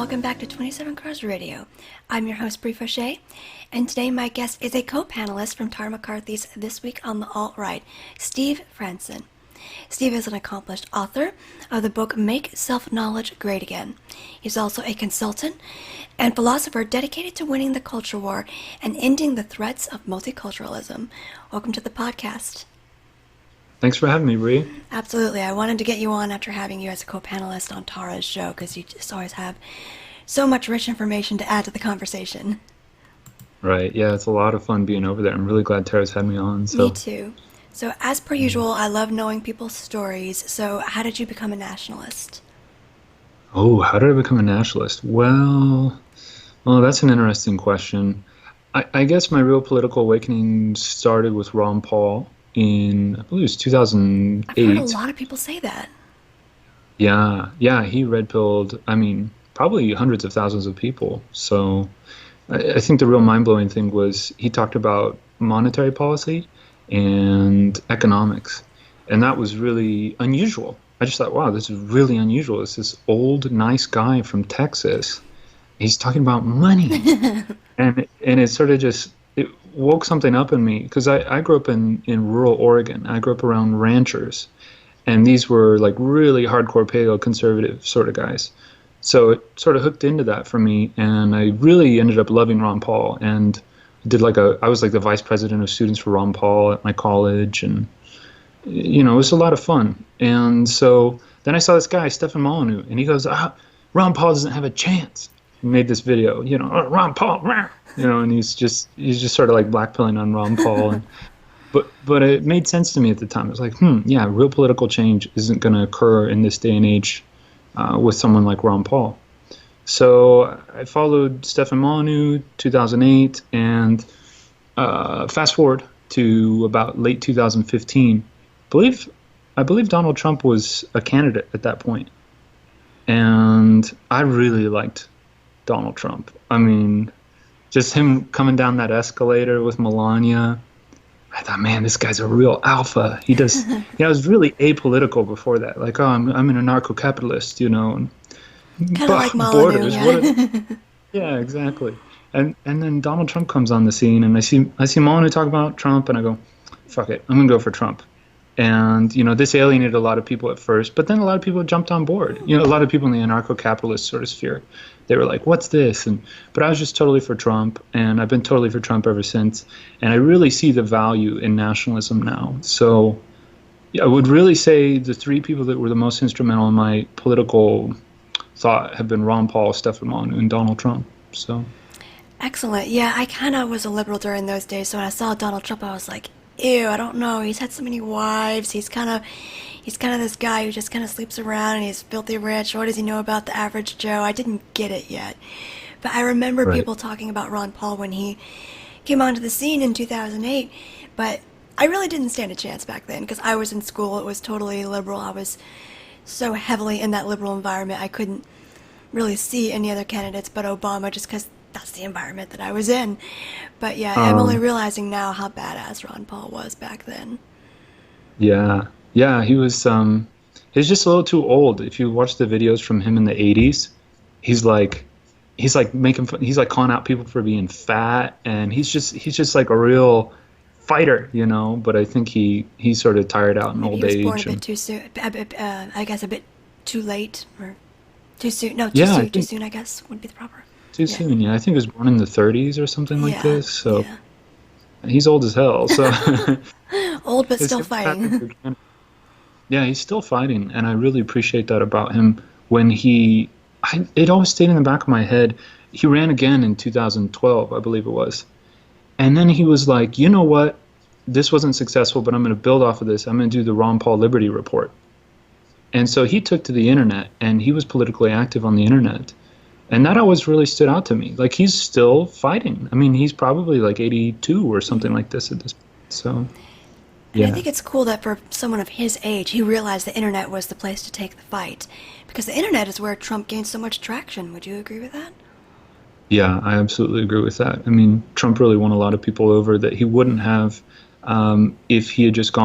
welcome back to 27Crows Radio. I'm your host, Brie Fauché, and today my guest is a co-panelist from Tara McCarthy's This Week on the Alt-Right, Steve Franssen. Steve is an accomplished author of the book Make Self-Knowledge Great Again. He's also a consultant and philosopher dedicated to winning the culture war and ending the threats of multiculturalism. Welcome to the podcast. Thanks for having me, Brie. Absolutely. I wanted to get you on after having you as a co-panelist on Tara's show because you just always have so much rich information to add to the conversation. Right. Yeah, it's a lot of fun being over there. I'm really glad Tara's had me on. Me too. So as per usual, I love knowing people's stories. So how did you become a nationalist? Oh, how did I become a nationalist? Well, that's an interesting question. I guess my real political awakening started with Ron Paul in, I believe it was 2008. I've heard a lot of people say that. Yeah, he red-pilled, probably hundreds of thousands of people. So I think the real mind-blowing thing was he talked about monetary policy and economics, and that was really unusual. I just thought, wow, this is really unusual. It's this old, nice guy from Texas. He's talking about money. and it sort of just, it woke something up in me, because I grew up in rural Oregon. I grew up around ranchers, and these were like really hardcore paleo-conservative sort of guys. So it sort of hooked into that for me, and I really ended up loving Ron Paul, and I was like the vice president of students for Ron Paul at my college, and it was a lot of fun. And so then I saw this guy, Stefan Molyneux, and he goes, Ron Paul doesn't have a chance. He made this video, Ron Paul, and he's just sort of like blackpilling on Ron Paul. And, but it made sense to me at the time. It was like, yeah, real political change isn't going to occur in this day and age with someone like Ron Paul. So I followed Stefan Molyneux, 2008, and fast forward to about late 2015. I believe Donald Trump was a candidate at that point, and I really liked Donald Trump. Just him coming down that escalator with Melania. I thought, man, this guy's a real alpha. He does. I was really apolitical before that. Like, I'm an anarcho-capitalist, and kind of like Molyneux, yeah. Yeah, exactly. And then Donald Trump comes on the scene, and I see Molyneux talk about Trump, and I go, fuck it, I'm gonna go for Trump. And this alienated a lot of people at first, but then a lot of people jumped on board. A lot of people in the anarcho-capitalist sort of sphere, they were like, what's this? But I was just totally for Trump, and I've been totally for Trump ever since. And I really see the value in nationalism now. So I would really say the three people that were the most instrumental in my political thought have been Ron Paul, Stefan Molyneux, and Donald Trump. So excellent. Yeah, I kind of was a liberal during those days, so when I saw Donald Trump, I was like, ew, I don't know. He's had so many wives. He's kind of this guy who just kind of sleeps around, and he's filthy rich. What does he know about the average Joe? I didn't get it yet. But I remember people talking about Ron Paul when he came onto the scene in 2008. But I really didn't stand a chance back then because I was in school. It was totally liberal. I was so heavily in that liberal environment. I couldn't really see any other candidates but Obama just because that's the environment that I was in. But yeah, I'm only realizing now how badass Ron Paul was back then. Yeah, he was he's just a little too old. If you watch the videos from him in the 80s, he's like making fun, he's like calling out people for being fat, and he's just like a real fighter, but I think he's sort of tired out in old age. He was born a bit too soon, I guess a bit too late, or too soon. No, too soon, I guess, would be the proper. Too soon, yeah. I think he was born in the 30s or something like this. So he's old as hell. So old but still fighting. Yeah, he's still fighting, and I really appreciate that about him. When it always stayed in the back of my head. He ran again in 2012, I believe it was, and then he was like, you know what? This wasn't successful, but I'm going to build off of this. I'm going to do the Ron Paul Liberty Report. And so he took to the internet, and he was politically active on the internet. And that always really stood out to me. Like, he's still fighting. He's probably like 82 or something like this at this point. So, yeah. I think it's cool that for someone of his age, he realized the internet was the place to take the fight. Because the internet is where Trump gained so much traction. Would you agree with that? Yeah, I absolutely agree with that. Trump really won a lot of people over that he wouldn't have if he had just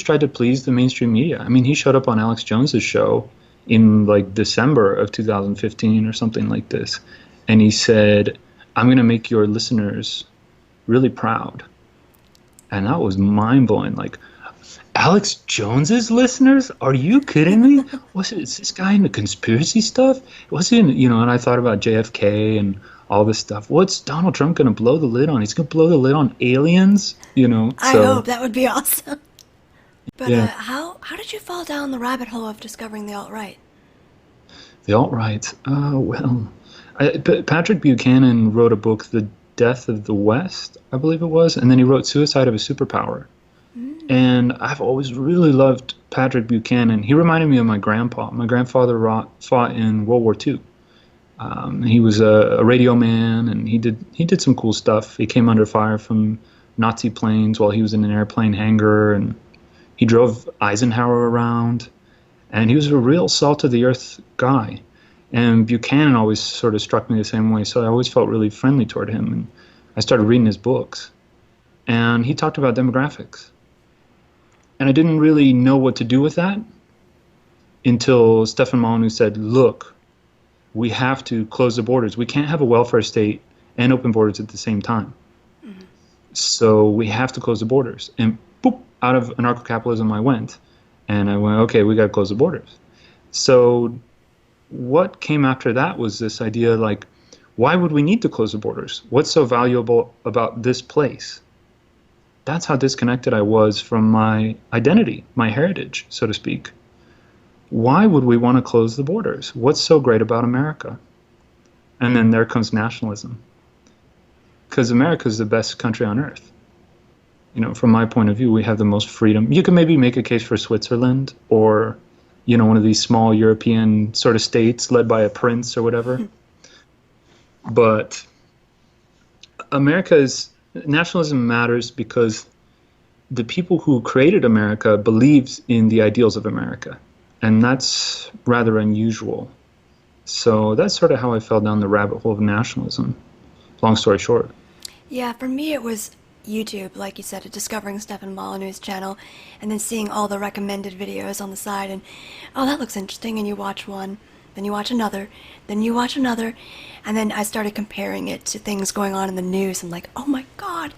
tried to please the mainstream media. He showed up on Alex Jones's show, in like December of 2015 or something like this. And he said, I'm going to make your listeners really proud. And that was mind blowing. Like, Alex Jones's listeners? Are you kidding me? Is this guy into conspiracy stuff? Was he in, and I thought about JFK and all this stuff. What's Donald Trump going to blow the lid on? He's going to blow the lid on aliens, I So, hope that would be awesome. But yeah, how did you fall down the rabbit hole of discovering the alt right? the alt-right. Patrick Buchanan wrote a book, The Death of the West, I believe it was, and then he wrote Suicide of a Superpower. And I've always really loved Patrick Buchanan. He reminded me of my grandpa. My grandfather fought in World War II. He was a radio man, and he did some cool stuff. He came under fire from Nazi planes while he was in an airplane hangar, and he drove Eisenhower around. And he was a real salt of the earth guy. And Buchanan always sort of struck me the same way, so I always felt really friendly toward him. And I started reading his books, and he talked about demographics. And I didn't really know what to do with that until Stefan Molyneux said, look, we have to close the borders. We can't have a welfare state and open borders at the same time. So we have to close the borders. And boop, out of anarcho-capitalism I went. And I went, okay, we got to close the borders. So what came after that was this idea like, why would we need to close the borders? What's so valuable about this place? That's how disconnected I was from my identity, my heritage, so to speak. Why would we want to close the borders? What's so great about America? And then there comes nationalism. Because America is the best country on earth. From my point of view, we have the most freedom. You can maybe make a case for Switzerland or, one of these small European sort of states led by a prince or whatever. But nationalism matters because the people who created America believed in the ideals of America. And that's rather unusual. So that's sort of how I fell down the rabbit hole of nationalism. Long story short. Yeah, for me it was YouTube, like you said, discovering Stefan Molyneux's channel, and then seeing all the recommended videos on the side, and oh, that looks interesting, and you watch one, then you watch another, then you watch another, and then I started comparing it to things going on in the news, and like, oh my god,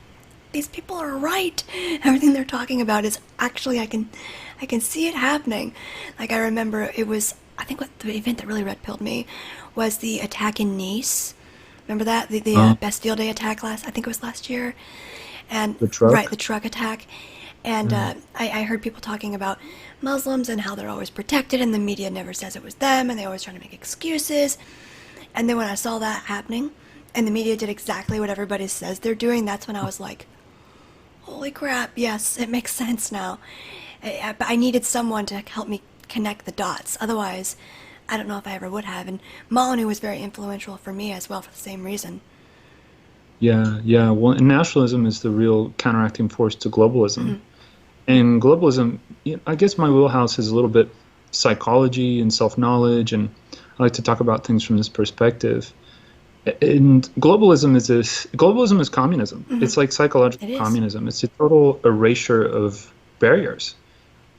these people are right. Everything they're talking about is actually, I can see it happening. Like, I remember it was, I think what the event that really red-pilled me was the attack in Nice. Remember that? The Bastille Day attack I think it was last year. And The truck? right, the truck attack. And I heard people talking about Muslims and how they're always protected, and the media never says it was them, and they always try to make excuses. And then when I saw that happening, and the media did exactly what everybody says they're doing, that's when I was like, holy crap, yes, it makes sense now. But I needed someone to help me connect the dots. Otherwise, I don't know if I ever would have. And Molyneux was very influential for me as well for the same reason. Yeah, yeah. Well, and nationalism is the real counteracting force to globalism. And globalism, I guess my wheelhouse is a little bit psychology and self-knowledge, and I like to talk about things from this perspective. And globalism is communism. It's like psychological communism. It's a total erasure of barriers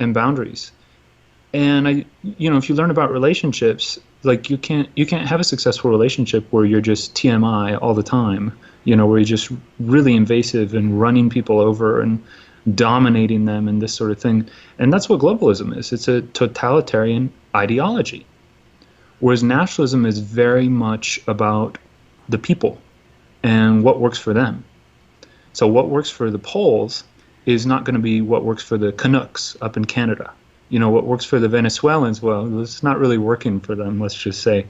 and boundaries. And if you learn about relationships, like you can't have a successful relationship where you're just TMI all the time, where you're just really invasive and running people over and dominating them and this sort of thing. And that's what globalism is. It's a totalitarian ideology. Whereas nationalism is very much about the people and what works for them. So what works for the Poles is not going to be what works for the Canucks up in Canada. What works for the Venezuelans, well, it's not really working for them, let's just say,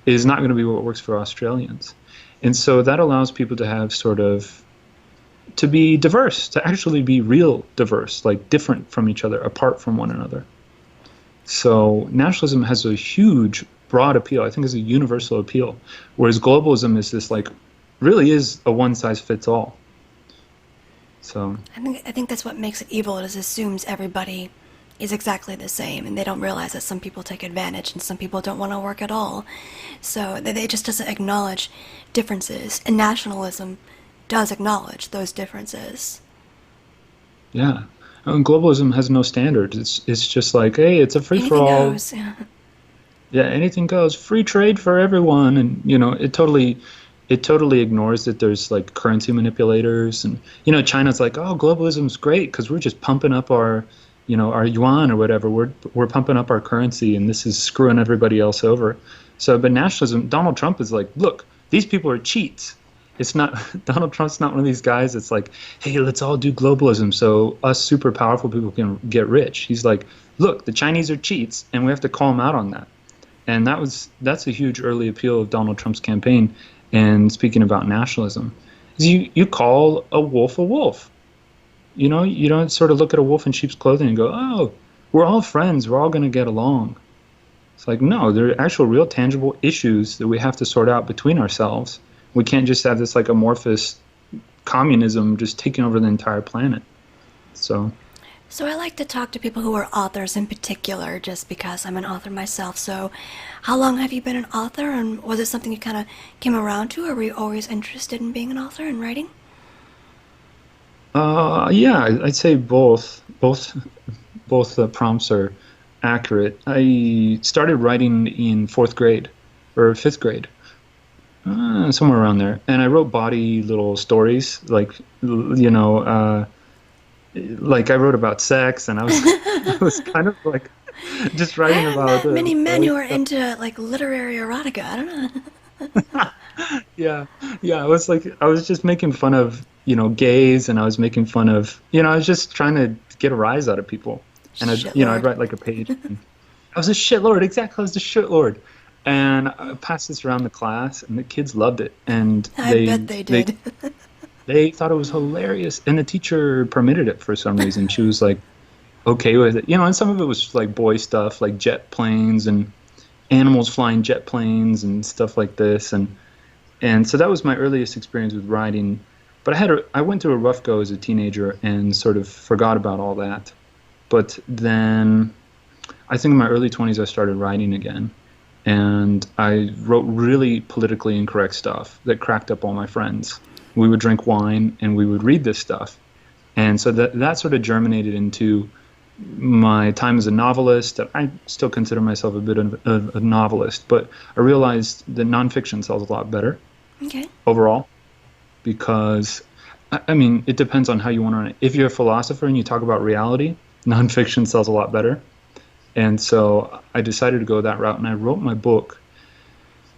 is not going to be what works for Australians. And so that allows people to have to be diverse, to actually be real diverse, like different from each other, apart from one another. So nationalism has a huge, broad appeal. I think it's a universal appeal, whereas globalism is this really is a one-size-fits-all. So I think that's what makes it evil. It assumes everybody is exactly the same, and they don't realize that some people take advantage and some people don't want to work at all. So it just doesn't acknowledge differences, and nationalism does acknowledge those differences. yeah, and globalism has no standards. It's just like, hey, it's a free for Anything all. goes. Yeah. Yeah, anything goes, free trade for everyone, and it totally ignores that there's like currency manipulators, and China's like, oh, globalism's great because we're just pumping up our yuan or whatever. We're pumping up our currency, and this is screwing everybody else over. So, but nationalism, Donald Trump is like, look, these people are cheats. It's not Donald Trump's not one of these guys that's like, hey, let's all do globalism so us super powerful people can get rich. He's like, look, the Chinese are cheats, and we have to call them out on that. And that's a huge early appeal of Donald Trump's campaign. And speaking about nationalism, is you call a wolf a wolf. You don't sort of look at a wolf in sheep's clothing and go, oh, we're all friends, we're all going to get along. It's like, no, there are actual real tangible issues that we have to sort out between ourselves. We can't just have this like amorphous communism just taking over the entire planet. So So I like to talk to people who are authors in particular, just because I'm an author myself. So, how long have you been an author, and was it something you kind of came around to, or were you always interested in being an author and writing? yeah, I'd say both prompts are accurate. I started writing in fourth grade or fifth grade, somewhere around there, and I wrote bawdy little stories, like I wrote about sex, and I was I was kind of like just I writing haven't about met many men boy who are stuff. into like literary erotica. I don't know. Yeah, yeah. I was just making fun of gays, and I was making fun of I was just trying to get a rise out of people, and I'd Shitlord. write like a page. And I was a shitlord, exactly. I was a shitlord, and I passed this around the class, and the kids loved it, and I they bet they they did. they thought it was hilarious, and the teacher permitted it for some reason. She was like okay with it, and some of it was like boy stuff, like jet planes and animals flying jet planes and stuff like this, and so that was my earliest experience with writing. But I went through a rough go as a teenager and sort of forgot about all that. But then I think in my early 20s I started writing again, and I wrote really politically incorrect stuff that cracked up all my friends. We would drink wine and we would read this stuff, and so that sort of germinated into my time as a novelist. I still consider myself a bit of a novelist, but I realized that nonfiction sells a lot better Okay. overall because, I mean, it depends on how you want to run it. If you're a philosopher and you talk about reality, nonfiction sells a lot better. And so I decided to go that route, and I wrote my book,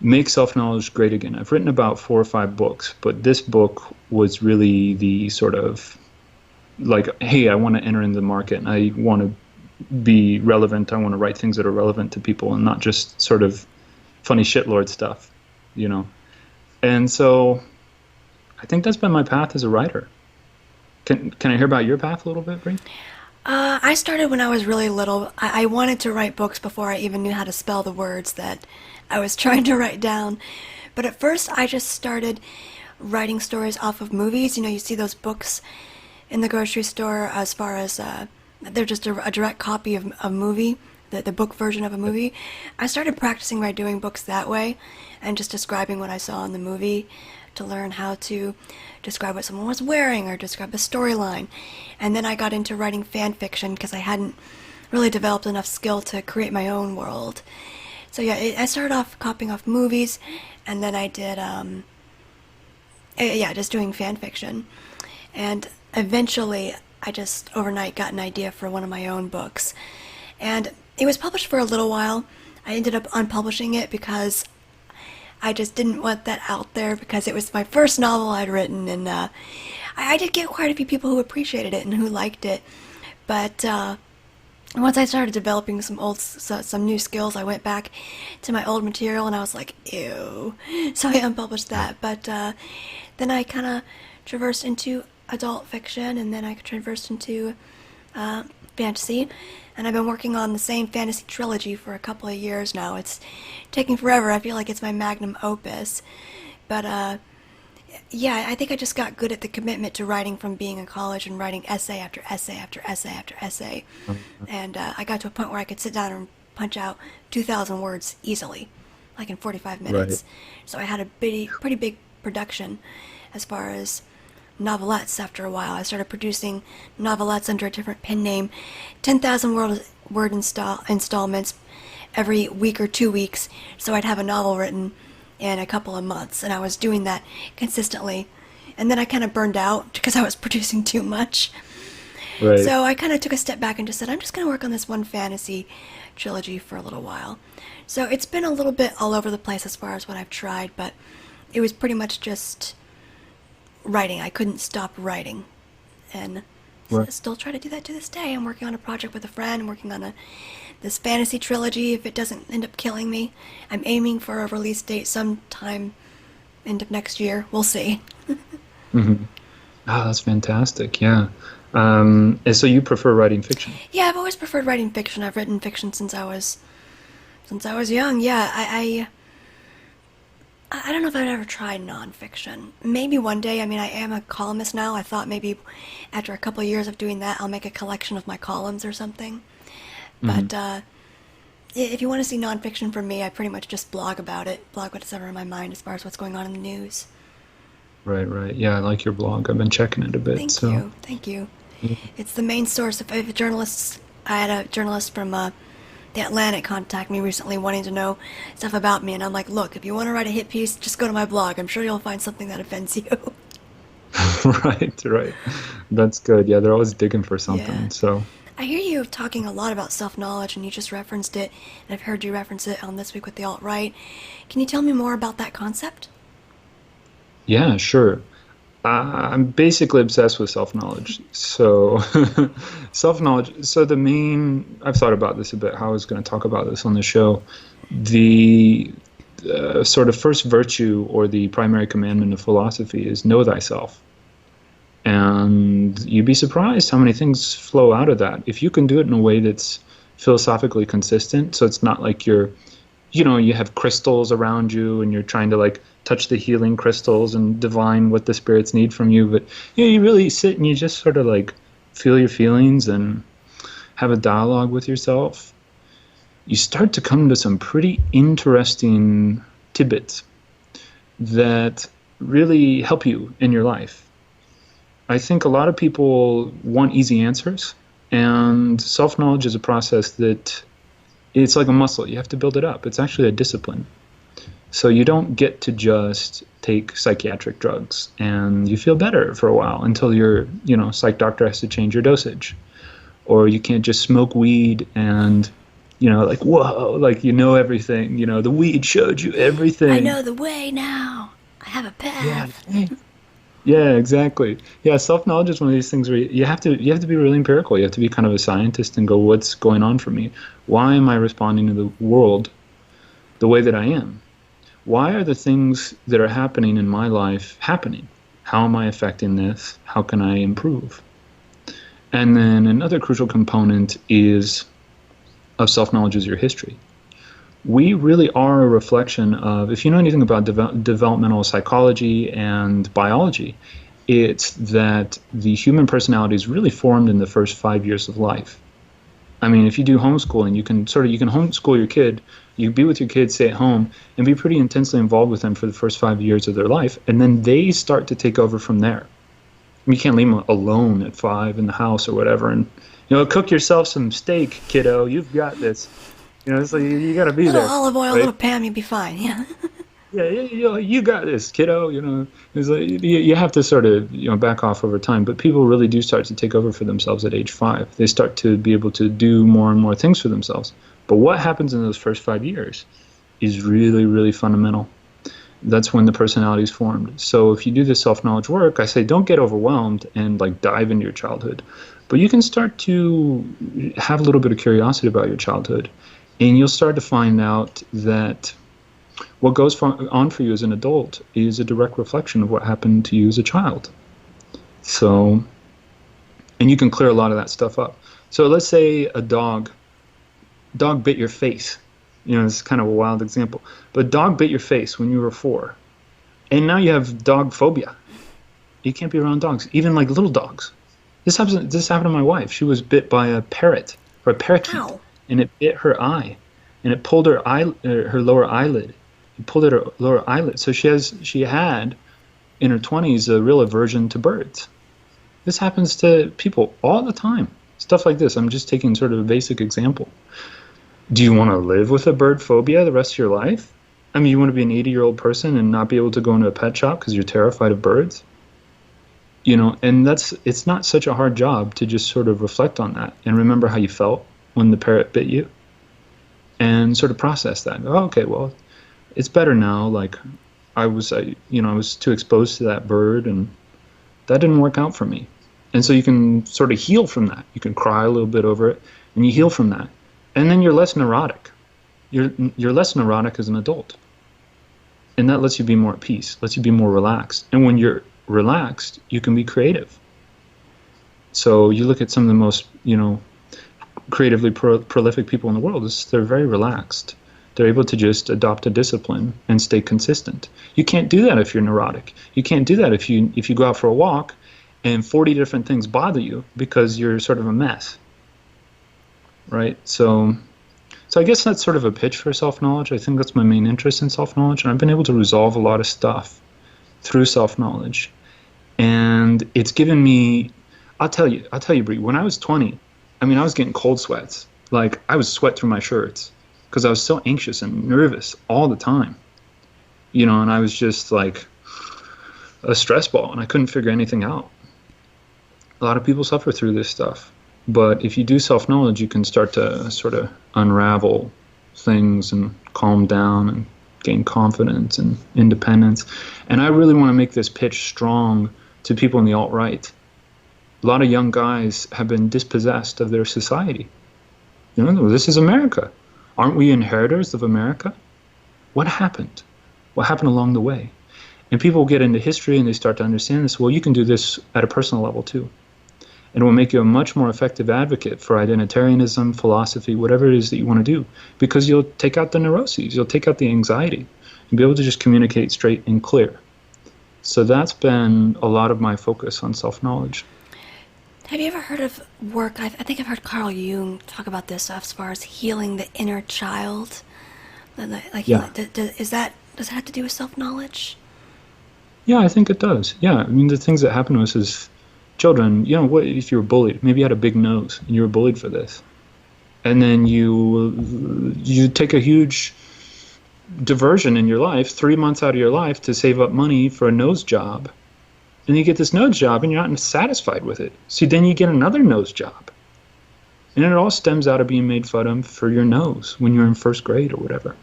Make Self-Knowledge Great Again. I've written about 4 or 5 books, but this book was really the sort of like, hey, I want to enter in the market, and I want to be relevant. I want to write things that are relevant to people and not just sort of funny shitlord stuff, you know. And so I think that's been my path as a writer. Can I hear about your path a little bit, Bree? I started when I was really little. I wanted to write books before I even knew how to spell the words that I was trying to write down. But at first, I just started writing stories off of movies. You know, you see those books in the grocery store as far as they're just a direct copy of a movie, the book version of a movie. I started practicing by doing books that way and just describing what I saw in the movie to learn how to describe what someone was wearing or describe the storyline. And then I got into writing fan fiction because I hadn't really developed enough skill to create my own world. So yeah, I started off copying off movies, and then I did yeah, just doing fan fiction. And eventually, I just overnight got an idea for one of my own books. And it was published for a little while. I ended up unpublishing it because I just didn't want that out there because it was my first novel I'd written, and I did get quite a few people who appreciated it and who liked it. But once I started developing some new skills, I went back to my old material and I was like, ew. So I unpublished that. But then I kind of traversed into adult fiction, and then I traversed into uh, fantasy. And I've been working on the same fantasy trilogy for a couple of years now. It's taking forever. I feel like it's my magnum opus. But yeah, I think I just got good at the commitment to writing from being in college and writing essay after essay after essay after essay. And I got to a point where I could sit down and punch out 2,000 words easily, like in 45 Right. minutes. So I had a pretty big production as far as novelettes after a while. I started producing novelettes under a different pen name, 10,000 word installments, every week or 2 weeks, so I'd have a novel written in a couple of months, and I was doing that consistently. And then I kind of burned out because I was producing too much. Right. So I kind of took a step back and just said, I'm just going to work on this one fantasy trilogy for a little while. So it's been a little bit all over the place as far as what I've tried, but it was pretty much just writing. I couldn't stop writing. And Right. still try to do that to this day. I'm working on a project with a friend, working on this fantasy trilogy if it doesn't end up killing me. I'm aiming for a release date sometime end of next year. We'll see. Hmm. Ah, that's fantastic. Yeah. And so you prefer writing fiction? Yeah, I've always preferred writing fiction. I've written fiction since I was young. Yeah, I don't know if I'd ever tried nonfiction. Maybe one day. I mean, I am a columnist now. I thought maybe after a couple of years of doing that, I'll make a collection of my columns or something. Hmm. But if you want to see nonfiction from me, I pretty much just blog about it, blog what's ever in my mind as far as what's going on in the news. Right, right. Yeah, I like your blog. I've been checking it a bit. Thank So, you, thank you. yeah. It's the main source of journalists. I had a journalist from the Atlantic contact me recently wanting to know stuff about me, and I'm like, look, if you want to write a hit piece, just go to my blog. I'm sure you'll find something that offends you. Right, right. That's good. Yeah, they're always digging for Yeah. something. So, I hear you talking a lot about self-knowledge, and you just referenced it, and I've heard you reference it on This Week with the Alt-Right. Can you tell me more about that concept? yeah, sure. I'm basically obsessed with self-knowledge. So, self-knowledge. So I've thought about this a bit, how I was going to talk about this on the show. The sort of first virtue or the primary commandment of philosophy is know thyself. And you'd be surprised how many things flow out of that. If you can do it in a way that's philosophically consistent, so it's not like you have crystals around you and you're trying to like touch the healing crystals and divine what the spirits need from you, but you really sit and you just sort of like feel your feelings and have a dialogue with yourself. You start to come to some pretty interesting tidbits that really help you in your life. I think a lot of people want easy answers, and self-knowledge is a process that it's like a muscle. You have to build it up. It's actually a discipline. So you don't get to just take psychiatric drugs and you feel better for a while until your, psych doctor has to change your dosage. Or you can't just smoke weed and, like, whoa, like everything. The weed showed you I everything. know the way now. I have a Yeah. path. Yeah, exactly. Yeah, self-knowledge is one of these things where you have to be really empirical. You have to be kind of a scientist and go, what's going on for me? Why am I responding to the world the way that I am? Why are the things that are happening in my life happening? How am I affecting this? How can I improve? And then another crucial component of self-knowledge is your history. We really are a reflection of, if you know anything about developmental psychology and biology, it's that the human personality is really formed in the first 5 years of life. I mean, if you do homeschooling, you can homeschool your kid, you be with your kids, stay at home, and be pretty intensely involved with them for the first 5 years of their life, and then they start to take over from there. You can't leave them alone at 5 in the house or whatever, and cook yourself some steak, kiddo. You've got this. It's like you got to be Little there, olive oil, right? little Pam, you'll be fine. Yeah. Yeah, you got this, kiddo. It's like you have to sort of back off over time. But people really do start to take over for themselves at age 5. They start to be able to do more and more things for themselves. But what happens in those first 5 years is really, really fundamental. That's when the personality is formed. So if you do this self-knowledge work, I say don't get overwhelmed and like dive into your childhood. But you can start to have a little bit of curiosity about your childhood. And you'll start to find out that what goes on for you as an adult is a direct reflection of what happened to you as a child. So, and you can clear a lot of that stuff up. So let's say a dog bit your face. It's kind of a wild example. But a dog bit your face when you were 4. And now you have dog phobia. You can't be around dogs, even like little dogs. This happened to my wife. She was bit by a parrot, or a parakeet. Ow. And it bit her eye, and it pulled her lower eyelid. It pulled at her lower eyelid. So she had in her 20s a real aversion to birds. This happens to people all the time. Stuff like this. I'm just taking sort of a basic example. Do you want to live with a bird phobia the rest of your life? I mean, you want to be an 80-year-old person and not be able to go into a pet shop because you're terrified of birds? And it's not such a hard job to just sort of reflect on that and remember how you felt when the parrot bit you and sort of process that. Oh, okay, well, it's better now. Like I was too exposed to that bird and that didn't work out for me. And so you can sort of heal from that. You can cry a little bit over it and you heal from that. And then you're less neurotic. You're less neurotic as an adult. And that lets you be more at peace, lets you be more relaxed. And when you're relaxed, you can be creative. So you look at some of the most, creatively prolific people in the world, they're very relaxed. They're able to just adopt a discipline and stay consistent. You can't do that if you're neurotic. You can't do that if you go out for a walk and 40 different things bother you because you're sort of a mess. Right? So I guess that's sort of a pitch for self-knowledge. I think that's my main interest in self-knowledge, and I've been able to resolve a lot of stuff through self-knowledge. And it's given me, I'll tell you, Bree, when I was 20, I mean, I was getting cold sweats. Like, I would sweat through my shirts because I was so anxious and nervous all the time. And I was just like a stress ball, and I couldn't figure anything out. A lot of people suffer through this stuff. But if you do self-knowledge, you can start to sort of unravel things and calm down and gain confidence and independence. And I really want to make this pitch strong to people in the alt-right. A lot of young guys have been dispossessed of their society. This is America. Aren't we inheritors of America? What happened? What happened along the way? And people get into history and they start to understand this. Well, you can do this at a personal level too. And it will make you a much more effective advocate for identitarianism, philosophy, whatever it is that you want to do, because you'll take out the neuroses, you'll take out the anxiety, and be able to just communicate straight and clear. So that's been a lot of my focus on self-knowledge. Have you ever heard of work? I think I've heard Carl Jung talk about this as far as healing the inner child. Yeah. Does that have to do with self-knowledge? Yeah, I think it does. Yeah, I mean, the things that happen to us as children, what if you were bullied? Maybe you had a big nose and you were bullied for this. And then you take a huge diversion in your life, 3 months out of your life to save up money for a nose job. And you get this nose job and you're not satisfied with it. So then you get another nose job. And it all stems out of being made fun of for your nose when you're in first grade or whatever.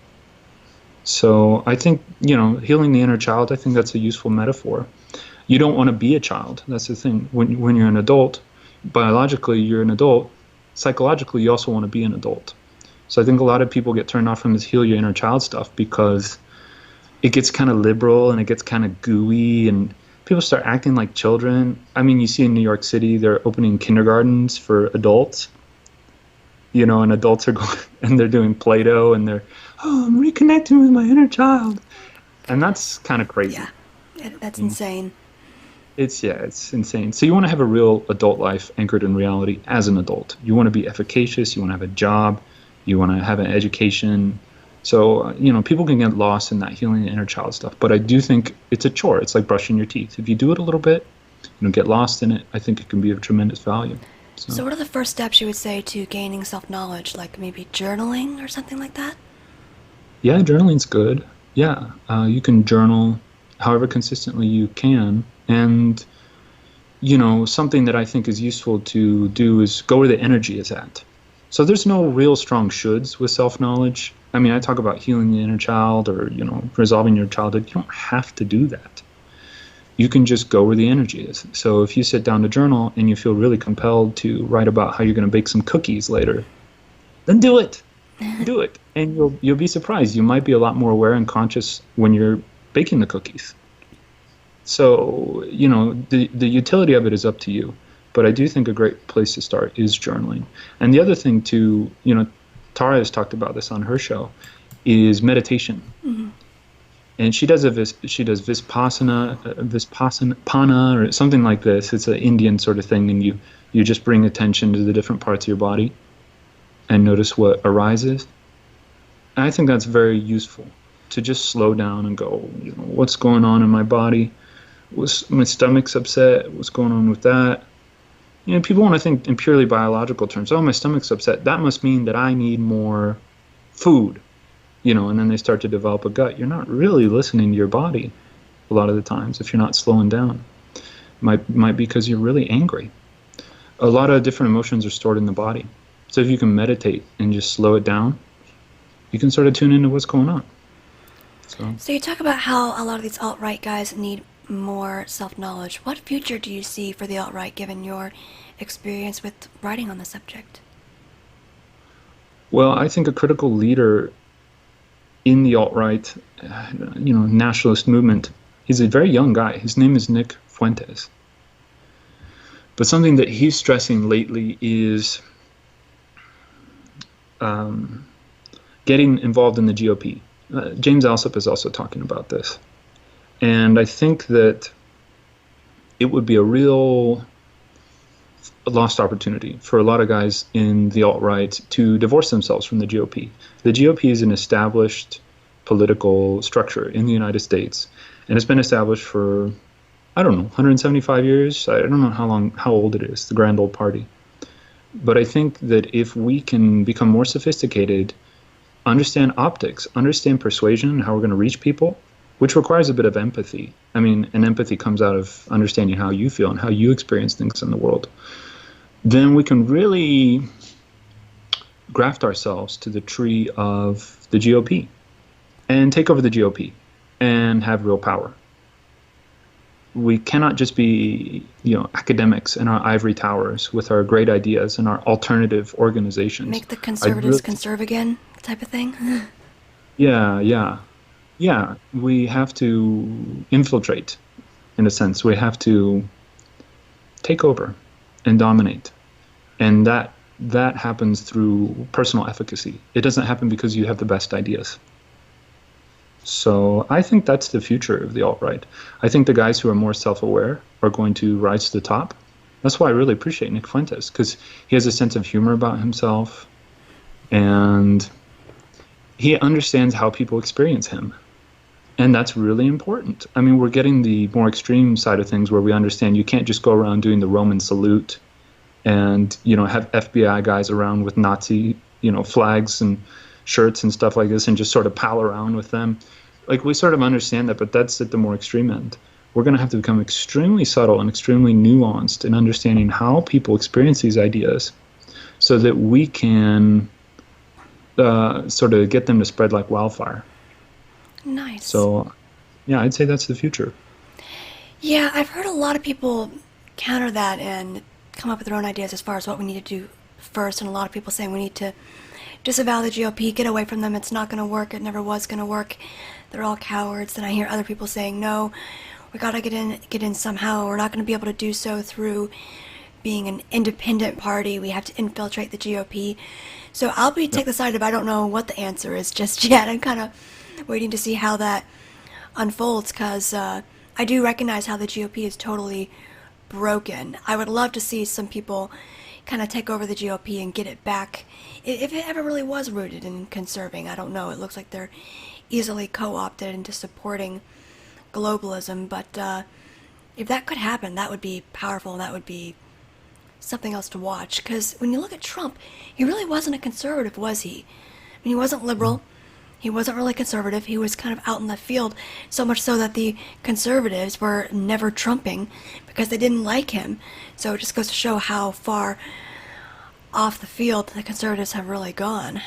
So I think, healing the inner child, I think that's a useful metaphor. You don't want to be a child. That's the thing. When you're an adult, biologically you're an adult. Psychologically, you also want to be an adult. So I think a lot of people get turned off from this heal your inner child stuff because it gets kind of liberal and it gets kind of gooey and people start acting like children. I mean, you see in New York City, they're opening kindergartens for adults. And adults are going and they're doing Play-Doh and I'm reconnecting with my inner child. And that's kind of crazy. Yeah, that's insane. It's insane. So you want to have a real adult life anchored in reality as an adult. You want to be efficacious. You want to have a job. You want to have an education. So, people can get lost in that healing the inner child stuff. But I do think it's a chore. It's like brushing your teeth. If you do it a little bit, get lost in it, I think it can be of tremendous value. So what are the first steps you would say to gaining self-knowledge? Like maybe journaling or something like that? Yeah, journaling's good. Yeah, you can journal however consistently you can. And, something that I think is useful to do is go where the energy is at. So there's no real strong shoulds with self-knowledge. I mean, I talk about healing the inner child or, resolving your childhood. You don't have to do that. You can just go where the energy is. So if you sit down to journal and you feel really compelled to write about how you're going to bake some cookies later, then do it. Do it. And you'll be surprised. You might be a lot more aware and conscious when you're baking the cookies. So, the utility of it is up to you. But I do think a great place to start is journaling. And the other thing too, Tara has talked about this on her show, is meditation. Mm-hmm. And she does Vipassana or something like this. It's an Indian sort of thing, and you just bring attention to the different parts of your body and notice what arises. And I think that's very useful to just slow down and go, what's going on in my body? My stomach's upset? What's going on with that? People want to think in purely biological terms. Oh, my stomach's upset. That must mean that I need more food, and then they start to develop a gut. You're not really listening to your body a lot of the times if you're not slowing down. Might be because you're really angry. A lot of different emotions are stored in the body. So if you can meditate and just slow it down, you can sort of tune into what's going on. So you talk about how a lot of these alt-right guys need more self-knowledge. What future do you see for the alt-right given your experience with writing on the subject? Well, I think a critical leader in the alt-right, nationalist movement, he's a very young guy. His name is Nick Fuentes. But something that he's stressing lately is getting involved in the GOP. James Alsop is also talking about this. And I think that it would be a real lost opportunity for a lot of guys in the alt-right to divorce themselves from the GOP. The GOP is an established political structure in the United States, and it's been established for, I don't know, 175 years. I don't know how old it is, the grand old party. But I think that if we can become more sophisticated, understand optics, understand persuasion, how we're going to reach people, which requires a bit of empathy. I mean, and empathy comes out of understanding how you feel and how you experience things in the world. Then we can really graft ourselves to the tree of the GOP and take over the GOP and have real power. We cannot just be, academics in our ivory towers with our great ideas and our alternative organizations. Make the conservatives conserve again, type of thing? Yeah. We have to infiltrate, in a sense. We have to take over and dominate. And that happens through personal efficacy. It doesn't happen because you have the best ideas. So I think that's the future of the alt-right. I think the guys who are more self-aware are going to rise to the top. That's why I really appreciate Nick Fuentes, because he has a sense of humor about himself, and he understands how people experience him. And that's really important. I mean, we're getting the more extreme side of things where we understand you can't just go around doing the Roman salute and, have FBI guys around with Nazi, flags and shirts and stuff like this and just sort of pal around with them. Like, we sort of understand that, but that's at the more extreme end. We're going to have to become extremely subtle and extremely nuanced in understanding how people experience these ideas so that we can sort of get them to spread like wildfire. Nice. So, yeah, I'd say that's the future. Yeah, I've heard a lot of people counter that and come up with their own ideas as far as what we need to do first, and a lot of people saying we need to disavow the GOP, get away from them, it's not going to work, it never was going to work, they're all cowards. And I hear other people saying, no, we got to get in somehow, we're not going to be able to do so through being an independent party, we have to infiltrate the GOP. So I'll take the side of I don't know what the answer is just yet. I'm kind of waiting to see how that unfolds, because I do recognize how the GOP is totally broken. I would love to see some people kind of take over the GOP and get it back, if it ever really was rooted in conserving. I don't know. It looks like they're easily co-opted into supporting globalism, but if that could happen, that would be powerful, and that would be something else to watch. Because when you look at Trump, he really wasn't a conservative, was he? I mean, he wasn't liberal. He wasn't really conservative. He was kind of out in left field, so much so that the conservatives were never Trumping because they didn't like him. So it just goes to show how far off the field the conservatives have really gone.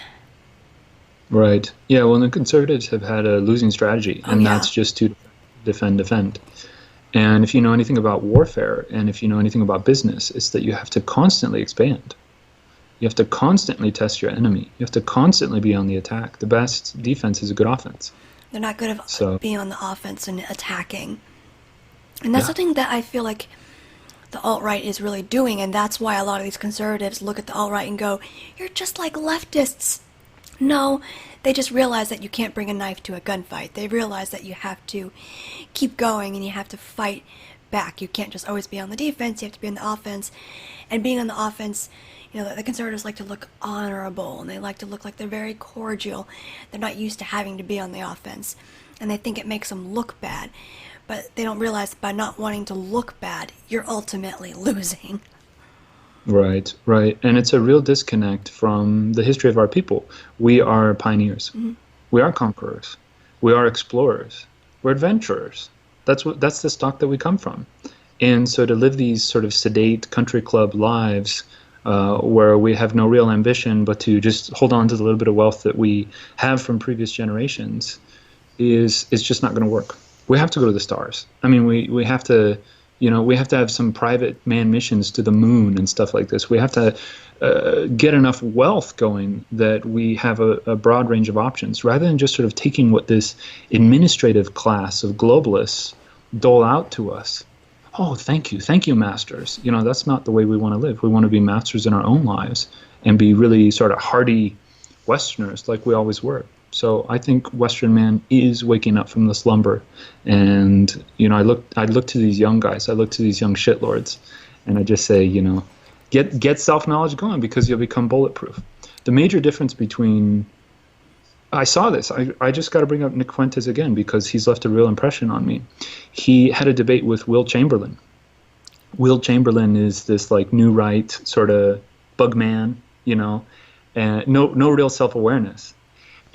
Right. Yeah, well, the conservatives have had a losing strategy, and that's just to defend. And if you know anything about warfare, and if you know anything about business, it's that you have to constantly expand. You have to constantly test your enemy. You have to constantly be on the attack. The best defense is a good offense. They're not good at being on the offense and attacking. And that's something that I feel like the alt-right is really doing, and that's why a lot of these conservatives look at the alt-right and go, you're just like leftists. No, they just realize that you can't bring a knife to a gunfight. They realize that you have to keep going and you have to fight back. You can't just always be on the defense. You have to be on the offense. And being on the offense, the conservatives like to look honorable, and they like to look like they're very cordial. They're not used to having to be on the offense, and they think it makes them look bad. But they don't realize that by not wanting to look bad, you're ultimately losing. Right, right. And it's a real disconnect from the history of our people. We are pioneers. Hmm. We are conquerors. We are explorers. We're adventurers. That's the stock that we come from. And so to live these sort of sedate country club lives where we have no real ambition but to just hold on to the little bit of wealth that we have from previous generations is just not going to work. We have to go to the stars. I mean, we have to, we have to have some private man missions to the moon and stuff like this. We have to get enough wealth going that we have a broad range of options rather than just sort of taking what this administrative class of globalists dole out to us. Oh, thank you, masters. That's not the way we want to live. We want to be masters in our own lives and be really sort of hardy Westerners like we always were. So I think Western man is waking up from the slumber, and I look to these young guys, I look to these young shitlords, and I just say, get self knowledge going because you'll become bulletproof. The major difference between I saw this. I just got to bring up Nick Fuentes again because he's left a real impression on me. He had a debate with Will Chamberlain. Will Chamberlain is this like new right sort of bug man, and no real self awareness,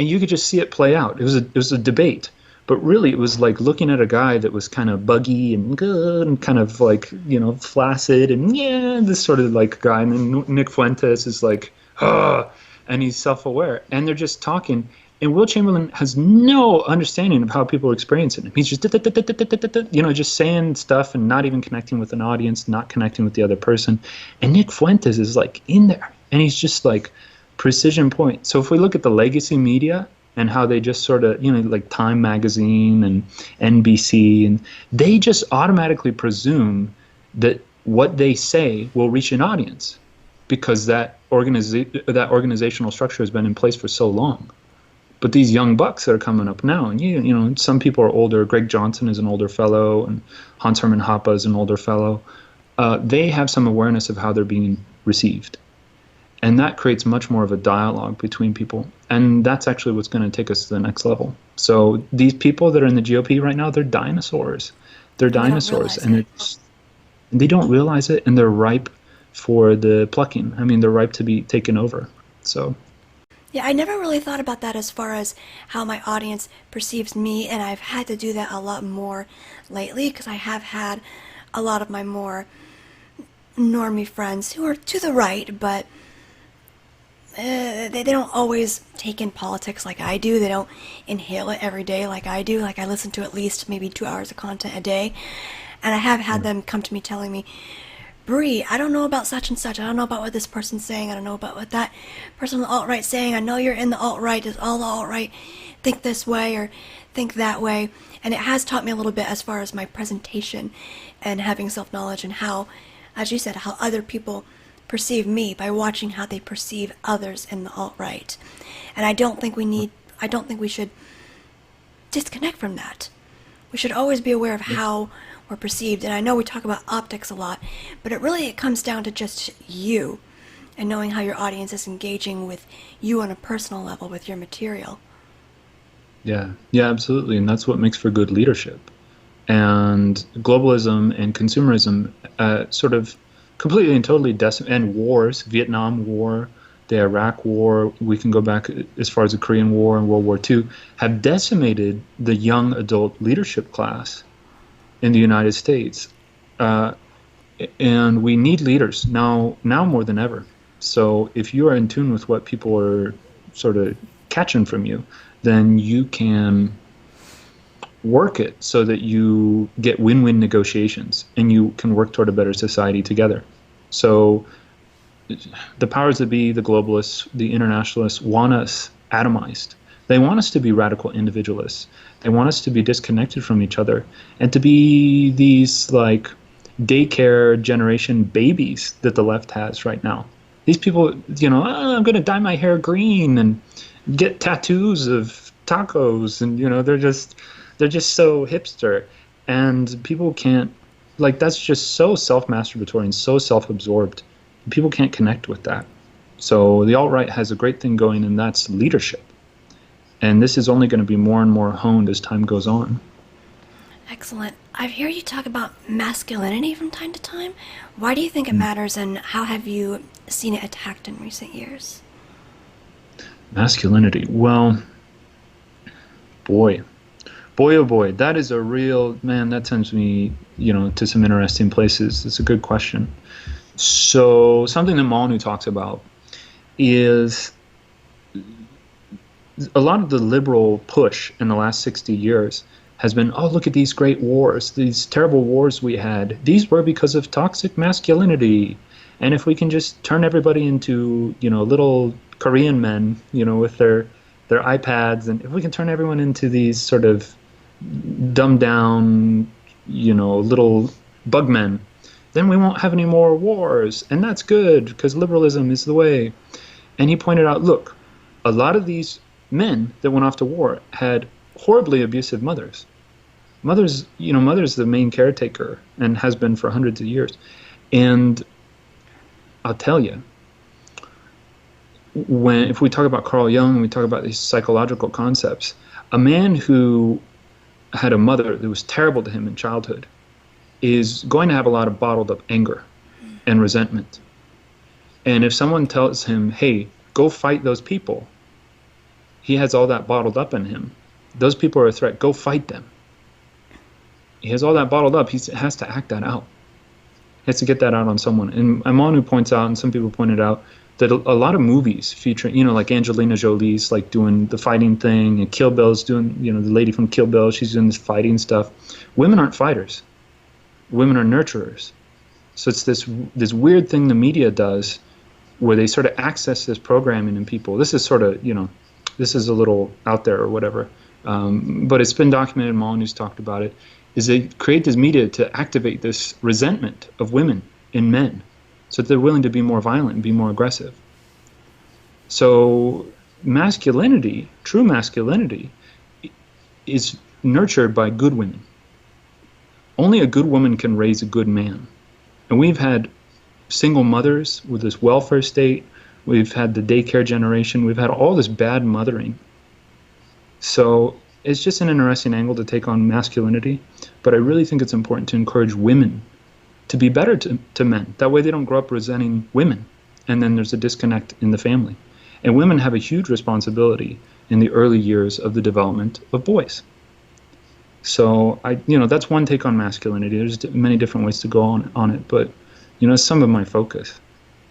and you could just see it play out. It was a debate, but really it was like looking at a guy that was kind of buggy and good and kind of like flaccid and yeah, this sort of like guy, and then Nick Fuentes is like and he's self aware, and they're just talking. And Will Chamberlain has no understanding of how people are experiencing him. He's just, just saying stuff and not even connecting with an audience, not connecting with the other person. And Nick Fuentes is like in there, and he's just like precision point. So if we look at the legacy media and how they just sort of, like Time Magazine and NBC, and they just automatically presume that what they say will reach an audience because that organizational structure has been in place for so long. But these young bucks that are coming up now, and some people are older. Greg Johnson is an older fellow, and Hans Hermann Hoppe is an older fellow. They have some awareness of how they're being received, and that creates much more of a dialogue between people. And that's actually what's going to take us to the next level. So these people that are in the GOP right now, they're dinosaurs. They're dinosaurs, and they don't realize it, and they're ripe for the plucking. I mean, they're ripe to be taken over. So. Yeah, I never really thought about that as far as how my audience perceives me, and I've had to do that a lot more lately because I have had a lot of my more normie friends who are to the right, but they don't always take in politics like I do. They don't inhale it every day like I do. Like I listen to at least maybe 2 hours of content a day, and I have had them come to me telling me, Bree, I don't know about such and such. I don't know about what this person's saying. I don't know about what that person on the alt-right saying. I know you're in the alt-right. Does all the alt-right think this way or think that way? And it has taught me a little bit as far as my presentation and having self-knowledge and how, as you said, how other people perceive me by watching how they perceive others in the alt-right. And I don't think we should disconnect from that. We should always be aware of how we're perceived. And I know we talk about optics a lot, but it comes down to just you and knowing how your audience is engaging with you on a personal level with your material. Yeah, absolutely. And that's what makes for good leadership. And globalism and consumerism sort of completely and totally and wars, Vietnam War, the Iraq War, we can go back as far as the Korean War and World War II, have decimated the young adult leadership class in the United States. And we need leaders now more than ever. So if you are in tune with what people are sort of catching from you, then you can work it so that you get win-win negotiations and you can work toward a better society together. So the powers that be, the globalists, the internationalists, want us atomized. They want us to be radical individualists. They want us to be disconnected from each other and to be these like daycare generation babies that the left has right now. These people, I'm going to dye my hair green and get tattoos of tacos, and they're just so hipster, and people can't, like, that's just so self-masturbatory and so self-absorbed. People can't connect with that. So the alt-right has a great thing going, and that's leadership. And this is only going to be more and more honed as time goes on. Excellent. I hear you talk about masculinity from time to time. Why do you think it matters, and how have you seen it attacked in recent years? Masculinity. Well, boy, boy, oh boy, that is a real man. That sends me, to some interesting places. It's a good question. So, something that Molyneux talks about is a lot of the liberal push in the last 60 years has been, oh, look at these great wars, these terrible wars we had. These were because of toxic masculinity. And if we can just turn everybody into, little Korean men, with their iPads, and if we can turn everyone into these sort of dumbed down, little bug men, then we won't have any more wars. And that's good because liberalism is the way. And he pointed out, look, a lot of these men that went off to war had horribly abusive mothers. Mother's the main caretaker and has been for hundreds of years. And I'll tell you, if we talk about Carl Jung, we talk about these psychological concepts, a man who had a mother that was terrible to him in childhood is going to have a lot of bottled up anger and resentment. And if someone tells him, hey, go fight those people, he has all that bottled up in him. Those people are a threat. Go fight them. He has all that bottled up. He has to act that out. He has to get that out on someone. And Amanu points out, and some people pointed out, that a lot of movies featuring, like Angelina Jolie's like doing the fighting thing, and Kill Bill's doing, the lady from Kill Bill, she's doing this fighting stuff. Women aren't fighters. Women are nurturers. So it's this weird thing the media does where they sort of access this programming in people. This is sort of, this is a little out there or whatever, but it's been documented, Molyneux's talked about it, is they create this media to activate this resentment of women in men so that they're willing to be more violent and be more aggressive. So masculinity, true masculinity, is nurtured by good women. Only a good woman can raise a good man. And we've had single mothers with this welfare state. We've had the daycare generation. We've had all this bad mothering. So it's just an interesting angle to take on masculinity. But I really think it's important to encourage women to be better to men. That way they don't grow up resenting women. And then there's a disconnect in the family. And women have a huge responsibility in the early years of the development of boys. So that's one take on masculinity. There's many different ways to go on it. But, some of my focus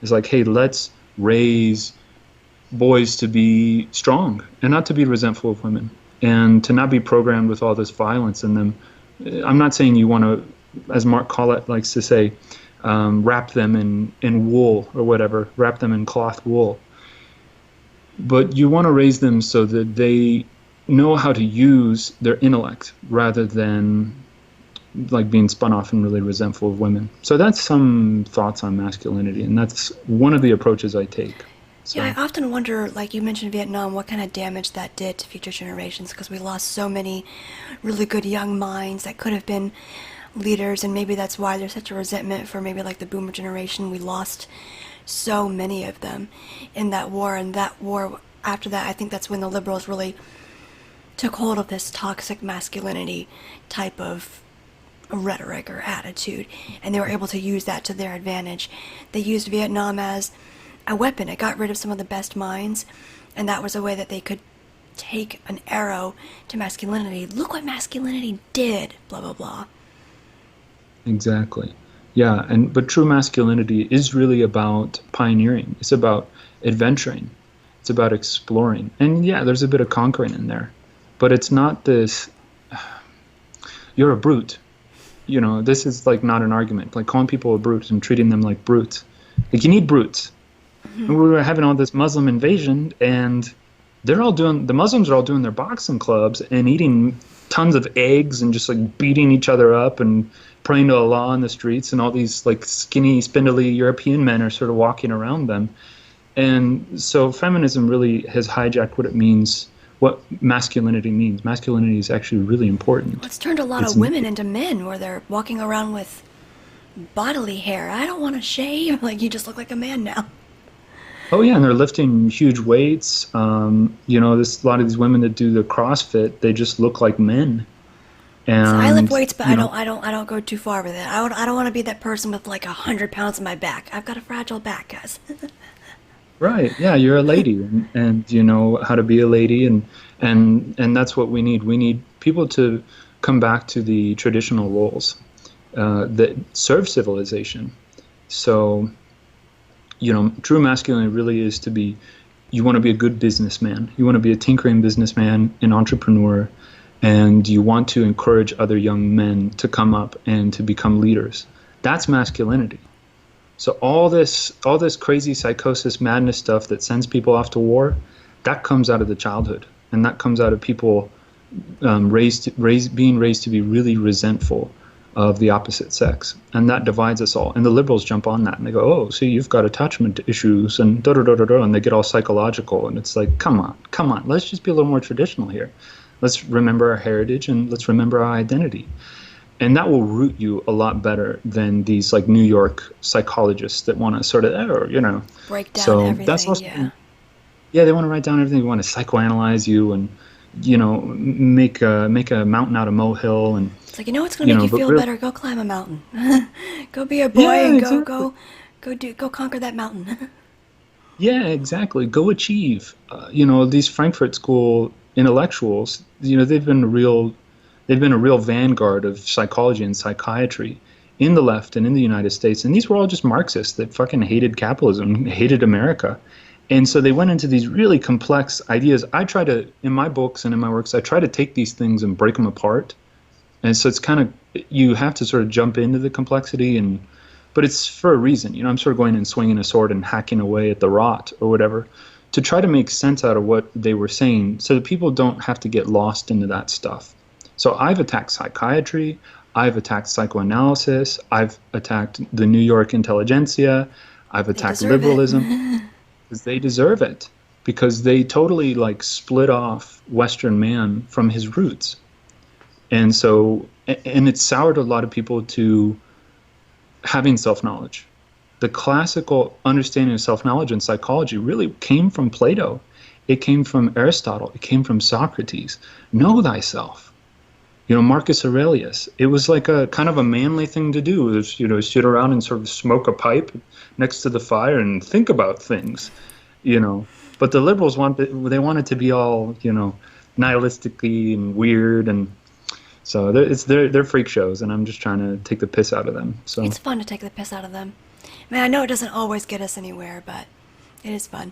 is like, hey, let's raise boys to be strong and not to be resentful of women and to not be programmed with all this violence in them. I'm not saying you want to, as Mark Collett likes to say, wrap them in wool or whatever, wrap them in cloth wool. But you want to raise them so that they know how to use their intellect rather than like being spun off and really resentful of women. So that's some thoughts on masculinity, and that's one of the approaches I take. So. Yeah, I often wonder, like you mentioned Vietnam, what kind of damage that did to future generations, because we lost so many really good young minds that could have been leaders, and maybe that's why there's such a resentment for maybe like the boomer generation. We lost so many of them in that war, and that war after that, I think that's when the liberals really took hold of this toxic masculinity type of rhetoric or attitude, and they were able to use that to their advantage. They used Vietnam as a weapon. It got rid of some of the best minds, and that was a way that they could take an arrow to masculinity. Look what masculinity did, blah, blah, blah. Exactly. Yeah, but true masculinity is really about pioneering. It's about adventuring. It's about exploring. And yeah, there's a bit of conquering in there. But it's not this, you're a brute. This is like not an argument. Like calling people a brute and treating them like brutes. Like you need brutes. Mm-hmm. And we were having all this Muslim invasion, and the Muslims are all doing their boxing clubs and eating tons of eggs and just like beating each other up and praying to Allah in the streets, and all these like skinny, spindly European men are sort of walking around them. And so feminism really has hijacked what it means, what masculinity means. Masculinity is actually really important. Well, it's turned a lot of women into men, where they're walking around with bodily hair. I don't want to shave. Like, you just look like a man now. Oh yeah, and they're lifting huge weights. A lot of these women that do the CrossFit, they just look like men. So I lift And, weights, but I don't go too far with it. I don't want to be that person with like 100 pounds in my back. I've got a fragile back, guys. right, yeah, you're a lady, and you know how to be a lady, and that's what we need. We need people to come back to the traditional roles that serve civilization. So, you know, true masculinity really is to be, you want to be a good businessman. You want to be a tinkering businessman, an entrepreneur, and you want to encourage other young men to come up and to become leaders. That's masculinity. So all this crazy psychosis, madness stuff that sends people off to war, that comes out of the childhood, and that comes out of people being raised to be really resentful of the opposite sex, and that divides us all. And the liberals jump on that, and they go, "Oh, see, you've got attachment issues," and da da da da da, and they get all psychological. And it's like, come on, let's just be a little more traditional here. Let's remember our heritage and let's remember our identity. And that will root you a lot better than these like New York psychologists that want to sort of, oh, you know. Break down So that's everything, also, yeah. yeah, they want to write down everything. They want to psychoanalyze you and, you know, make a mountain out of molehill. And It's like, you know what's gonna you make know, you but feel really, better? Go climb a mountain. Go be a boy yeah, and exactly. go conquer that mountain. Yeah, exactly. Go achieve. You know, these Frankfurt School intellectuals, you know, they've been a real vanguard of psychology and psychiatry in the left and in the United States. And these were all just Marxists that fucking hated capitalism, hated America. And so they went into these really complex ideas. I try to, in my books and in my works, I try to take these things and break them apart. And so it's kind of, you have to sort of jump into the complexity, and but it's for a reason. You know, I'm sort of going and swinging a sword and hacking away at the rot or whatever to try to make sense out of what they were saying so that people don't have to get lost into that stuff. So I've attacked psychiatry, I've attacked psychoanalysis, I've attacked the New York intelligentsia, I've They attacked deserve it. liberalism because they deserve it, because they totally like split off Western man from his roots. And so, and it soured a lot of people to having self-knowledge. The classical understanding of self-knowledge in psychology really came from Plato. It came from Aristotle. It came from Socrates. Know thyself. You know, Marcus Aurelius. It was like a kind of a manly thing to do. It was, you know, sit around and sort of smoke a pipe next to the fire and think about things, you know. But the liberals they want it to be all, you know, nihilistically and weird, and so they're freak shows, and I'm just trying to take the piss out of them. So It's fun to take the piss out of them. I mean, I know it doesn't always get us anywhere, but it is fun.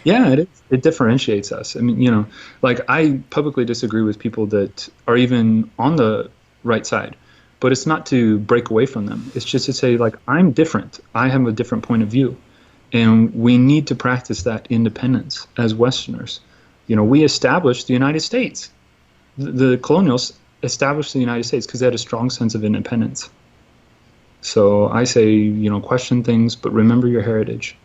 yeah, it is. It differentiates us. I mean, you know, like I publicly disagree with people that are even on the right side, but it's not to break away from them. It's just to say, like, I'm different. I have a different point of view, and we need to practice that independence as Westerners. You know, we established the United States. The colonials established the United States because they had a strong sense of independence. So I say, you know, question things, but remember your heritage.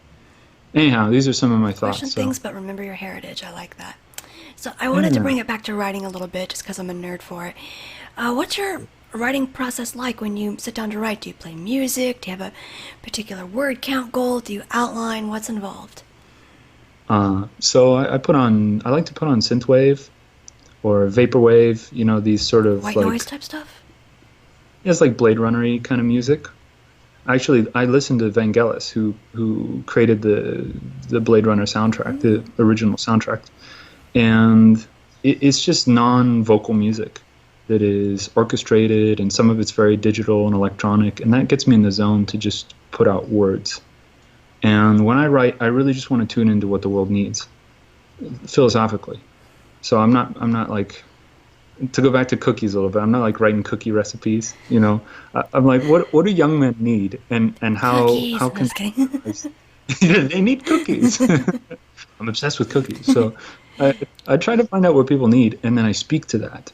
Anyhow, these are some of my Question thoughts. So things, but remember your heritage. I like that. So I wanted to yeah. bring it back to writing a little bit, just because I'm a nerd for it. What's your writing process like when you sit down to write? Do you play music? Do you have a particular word count goal? Do you outline? What's involved? So I like to put on synthwave or vaporwave. You know, these sort of White like, noise type stuff? it's like Blade Runner-y kind of music. Actually, I listened to Vangelis, who created the Blade Runner soundtrack, the original soundtrack, and it's just non-vocal music that is orchestrated, and some of it's very digital and electronic, and that gets me in the zone to just put out words. And when I write, I really just want to tune into what the world needs, philosophically. So I'm not like, to go back to cookies a little bit, I'm not like writing cookie recipes, you know. I'm like, what do young men need, and Cookies! how No, can just kidding. they need cookies. I'm obsessed with cookies, so I try to find out what people need, and then I speak to that.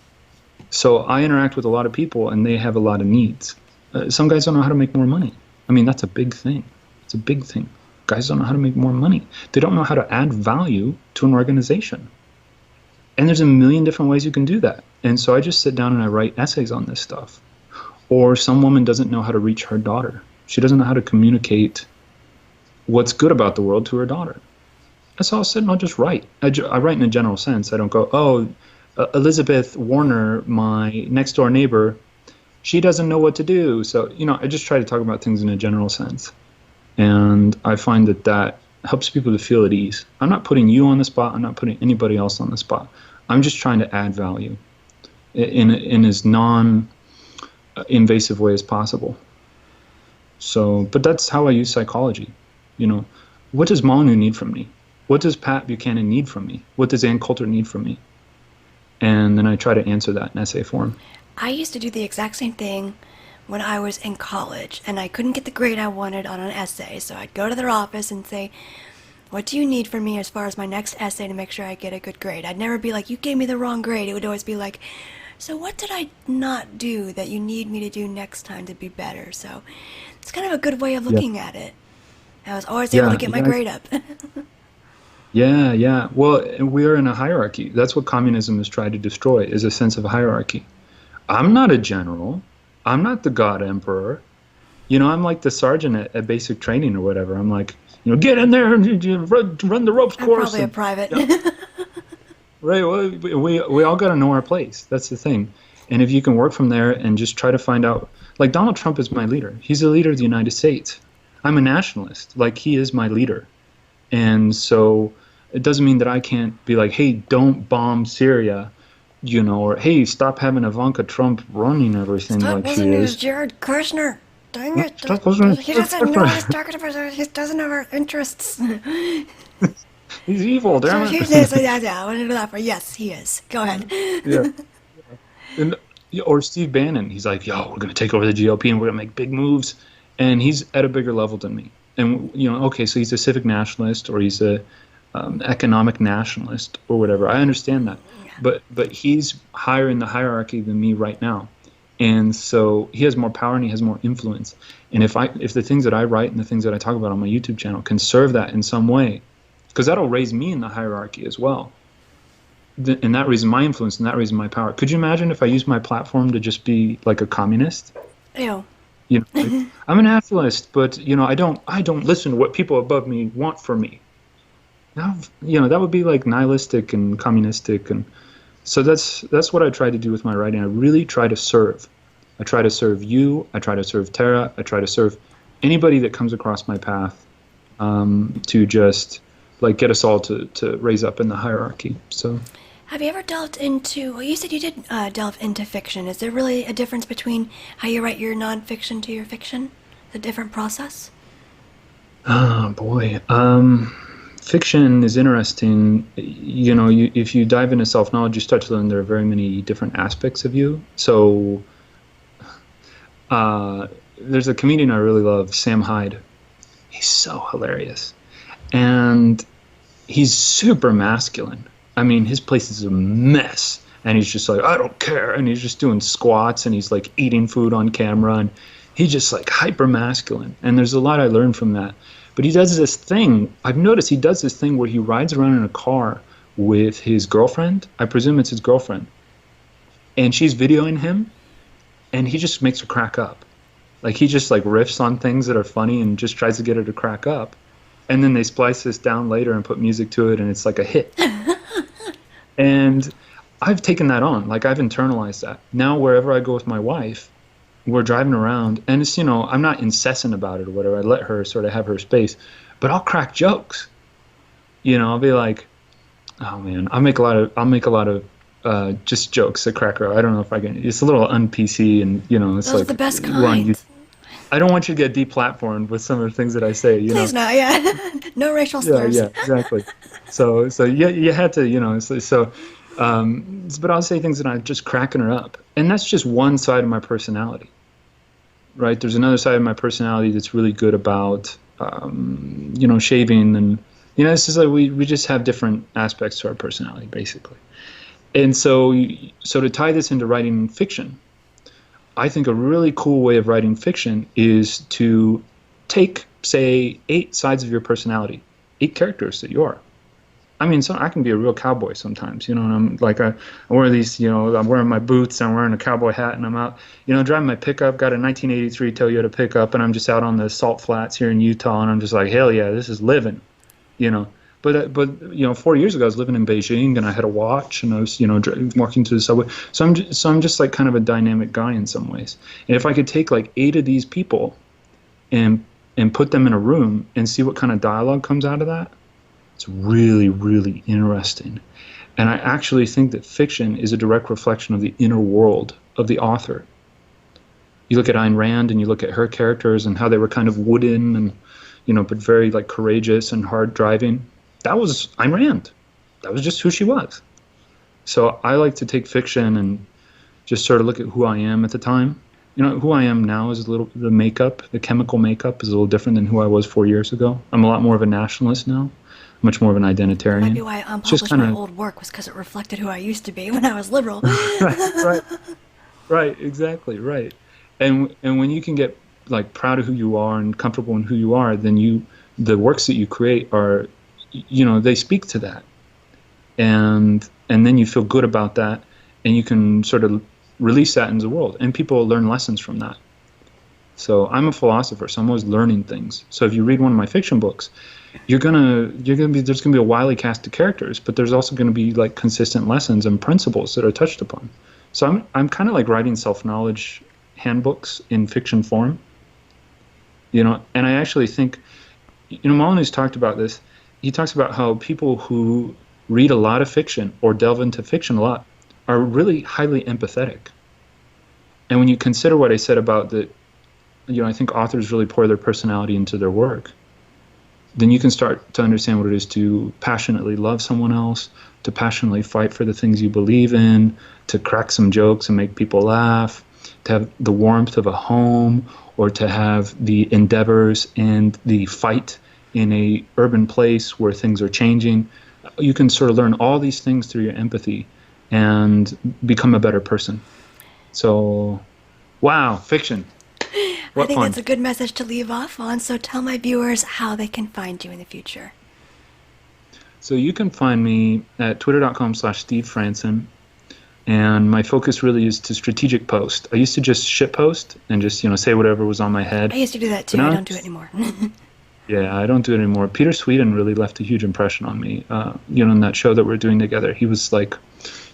So I interact with a lot of people, and they have a lot of needs. Some guys don't know how to make more money. I mean, that's a big thing. It's a big thing. Guys don't know how to make more money. They don't know how to add value to an organization. And there's a million different ways you can do that. And so I just sit down and I write essays on this stuff. Or some woman doesn't know how to reach her daughter. She doesn't know how to communicate what's good about the world to her daughter. So I'll sit and I'll just write. I write in a general sense. I don't go, oh, Elizabeth Warner, my next door neighbor, she doesn't know what to do. So, I just try to talk about things in a general sense. And I find that that helps people to feel at ease. I'm not putting you on the spot. I'm not putting anybody else on the spot. I'm just trying to add value in as non-invasive way as possible. So, but that's how I use psychology. You know, what does Manu need from me? What does Pat Buchanan need from me? What does Ann Coulter need from me? And then I try to answer that in essay form. I used to do the exact same thing when I was in college, and I couldn't get the grade I wanted on an essay, so I'd go to their office and say, what do you need from me as far as my next essay to make sure I get a good grade? I'd never be like, you gave me the wrong grade. It would always be like, so what did I not do that you need me to do next time to be better? So it's kind of a good way of Yeah, looking at it. I was always able to yeah, get my yeah, grade up. yeah, yeah. Well, we are in a hierarchy. That's what communism has tried to destroy, is a sense of hierarchy. I'm not a general. I'm not the God Emperor. I'm like the sergeant at basic training or whatever. I'm like, get in there and you run the ropes I'm course. probably a And private. yeah, right. Well, we all got to know our place. That's the thing. And if you can work from there and just try to find out, like Donald Trump is my leader. He's the leader of the United States. I'm a nationalist. Like he is my leader. And so it doesn't mean that I can't be like, hey, don't bomb Syria, or hey, stop having Ivanka Trump running everything Stop like she listening to is. Jared Kushner. Dang it. Stop listening. He doesn't know what he's talking about. He doesn't have our interests. He's evil, So damn here's this. it. Yeah, I wanted to do that for. Yes, he is. Go ahead. Yeah. And or Steve Bannon, he's like, yo, we're gonna take over the GOP and we're gonna make big moves, and he's at a bigger level than me. And okay, so he's a civic nationalist or he's a economic nationalist or whatever. I understand that, but he's higher in the hierarchy than me right now, and so he has more power and he has more influence. And if the things that I write and the things that I talk about on my YouTube channel can serve that in some way, because that'll raise me in the hierarchy as well. And that reason my influence and that reason my power. Could you imagine if I used my platform to just be like a communist? Ew. Like, I'm a nationalist, but I don't listen to what people above me want for me. Now, that would be like nihilistic and communistic, and so that's what I try to do with my writing. I really try to serve. I try to serve you. I try to serve Tara. I try to serve anybody that comes across my path, to just like get us all to raise up in the hierarchy. So. Have you ever delved into, well, you said you did delve into fiction. Is there really a difference between how you write your nonfiction to your fiction? A different process? Oh boy. Fiction is interesting. If you dive into self-knowledge, you start to learn there are very many different aspects of you. So there's a comedian I really love, Sam Hyde. He's so hilarious. And he's super masculine. I mean, his place is a mess. And he's just like, I don't care. And he's just doing squats and he's like eating food on camera. And he's just like hyper masculine. And there's a lot I learned from that. But he does this thing. I've noticed he does this thing where he rides around in a car with his girlfriend. I presume it's his girlfriend. And she's videoing him. And he just makes her crack up. Like he just like riffs on things that are funny and just tries to get her to crack up. And then they splice this down later and put music to it. And it's like a hit. And I've taken that on. Like I've internalized that. Now wherever I go with my wife, we're driving around and it's, I'm not incessant about it or whatever. I let her sort of have her space, but I'll crack jokes. I'll be like, oh man, I'll make a lot of just jokes that crack her. I don't know if I can, it's a little un-PC and, it's Those are like, the best kind. I don't want you to get deplatformed with some of the things that I say, Please no, yeah. No racial Yeah, slurs. yeah, exactly. So yeah, you had to, but I'll say things that I'm just cracking her up. And that's just one side of my personality, right? There's another side of my personality that's really good about, shaving and, it's just like we just have different aspects to our personality, basically. And so to tie this into writing fiction, I think a really cool way of writing fiction is to take, say, 8 sides of your personality, 8 characters that you are. I mean, so I can be a real cowboy sometimes, and I'm like, I wear these, I'm wearing my boots, I'm wearing a cowboy hat, and I'm out, driving my pickup, got a 1983 Toyota pickup, and I'm just out on the salt flats here in Utah, and I'm just like, hell yeah, this is living, But 4 years ago I was living in Beijing and I had a watch and I was walking through the subway. So I'm just like kind of a dynamic guy in some ways. And if I could take like 8 of these people and put them in a room and see what kind of dialogue comes out of that, it's really, really interesting. And I actually think that fiction is a direct reflection of the inner world of the author. You look at Ayn Rand and you look at her characters and how they were kind of wooden and, but very like courageous and hard driving. That was Ayn Rand. That was just who she was. So I like to take fiction and just sort of look at who I am at the time. Who I am now is the chemical makeup is a little different than who I was 4 years ago. I'm a lot more of a nationalist now, much more of an identitarian. Might be why I unpublished my old work, was because it reflected who I used to be when I was liberal. Right, exactly, right. And when you can get like proud of who you are and comfortable in who you are, then the works that you create are, they speak to that, and then you feel good about that, and you can sort of release that into the world, and people learn lessons from that. So I'm a philosopher, so I'm always learning things. So if you read one of my there's gonna be a wily cast of characters, but there's also gonna be like consistent lessons and principles that are touched upon. So I'm kind of like writing self-knowledge handbooks in fiction form. And I actually think, Molyneux's talked about this. He talks about how people who read a lot of fiction or delve into fiction a lot are really highly empathetic. And when you consider what I said about that, I think authors really pour their personality into their work, then you can start to understand what it is to passionately love someone else, to passionately fight for the things you believe in, to crack some jokes and make people laugh, to have the warmth of a home, or to have the endeavors and the fight in a urban place where things are changing. You can sort of learn all these things through your empathy and become a better person. So, wow, fiction. I think that's a good message to leave off on. So tell my viewers how they can find you in the future. So you can find me at twitter.com/Steve Franssen. And my focus really is to strategic post. I used to just shit post and just, say whatever was on my head. I used to do that too. I don't do it anymore. Yeah, I don't do it anymore. Peter Sweden really left a huge impression on me. In that show that we're doing together, he was like,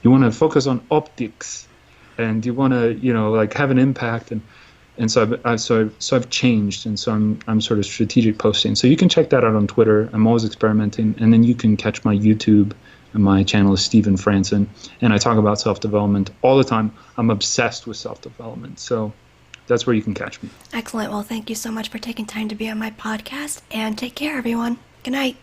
you want to focus on optics and you want to, like have an impact. And so I've changed. And so I'm sort of strategic posting. So you can check that out on Twitter. I'm always experimenting. And then you can catch my YouTube. And my channel is Stephen Franssen, and I talk about self-development all the time. I'm obsessed with self-development, so that's where you can catch me. Excellent. Well, thank you so much for taking time to be on my podcast, and take care, everyone. Good night.